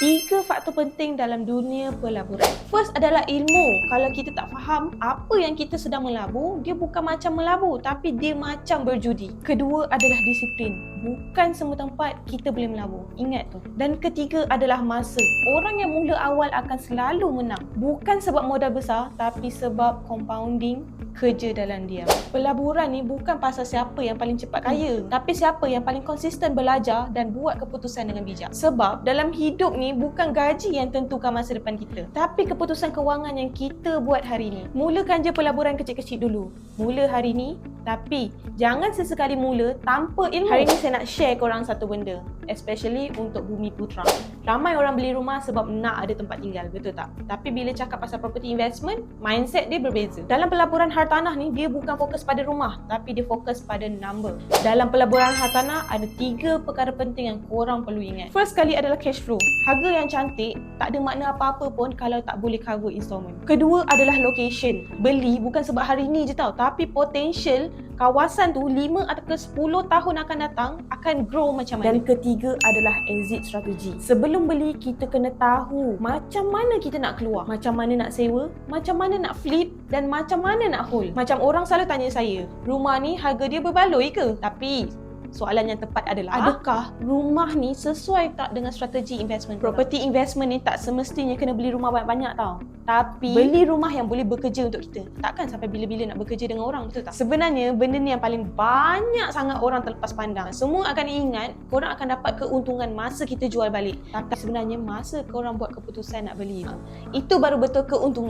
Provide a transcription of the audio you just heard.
Tiga faktor penting dalam dunia pelaburan. First adalah ilmu. Kalau kita tak faham apa yang kita sedang melabur, dia bukan macam melabur tapi dia macam berjudi. Kedua adalah disiplin. Bukan semua tempat kita boleh melabur. Ingat tu. Dan ketiga adalah masa. Orang yang mula awal akan selalu menang. Bukan sebab modal besar tapi sebab compounding kerja dalam diam. Pelaburan ni bukan pasal siapa yang paling cepat kaya, tapi siapa yang paling konsisten belajar dan buat keputusan dengan bijak. Sebab dalam hidup ni bukan gaji yang tentukan masa depan kita, tapi keputusan kewangan yang kita buat hari ni. Mulakan je pelaburan kecil-kecil dulu. Mula hari ni, tapi jangan sesekali mula tanpa ilmu. Hari ni saya nak share korang satu benda, especially untuk Bumi Putra. Ramai orang beli rumah sebab nak ada tempat tinggal, betul tak? Tapi bila cakap pasal property investment, mindset dia berbeza. Dalam pelaburan hartanah ni, dia bukan fokus pada rumah, tapi dia fokus pada number. Dalam pelaburan hartanah, ada 3 perkara penting yang korang perlu ingat. First kali adalah cash flow. Harga yang cantik tak ada makna apa-apa pun kalau tak boleh cover installment. Kedua adalah location. Beli bukan sebab hari ni je tau, tapi potential kawasan tu 5 atau 10 tahun akan datang akan grow macam mana. Dan ketiga adalah exit strategy. Sebelum beli, kita kena tahu macam mana kita nak keluar, macam mana nak sewa, macam mana nak flip dan macam mana nak hold. Macam orang selalu tanya saya, rumah ni harga dia berbaloi ke? Tapi soalan yang tepat adalah, adakah rumah ni sesuai tak dengan strategi investment? Property investment ni tak semestinya kena beli rumah banyak-banyak tau. Tapi beli rumah yang boleh bekerja untuk kita. Takkan sampai bila-bila nak bekerja dengan orang, betul tak? Sebenarnya benda ni yang paling banyak sangat orang terlepas pandang. Semua akan ingat korang akan dapat keuntungan masa kita jual balik. Tapi sebenarnya masa korang buat keputusan nak beli, itu baru betul keuntungan.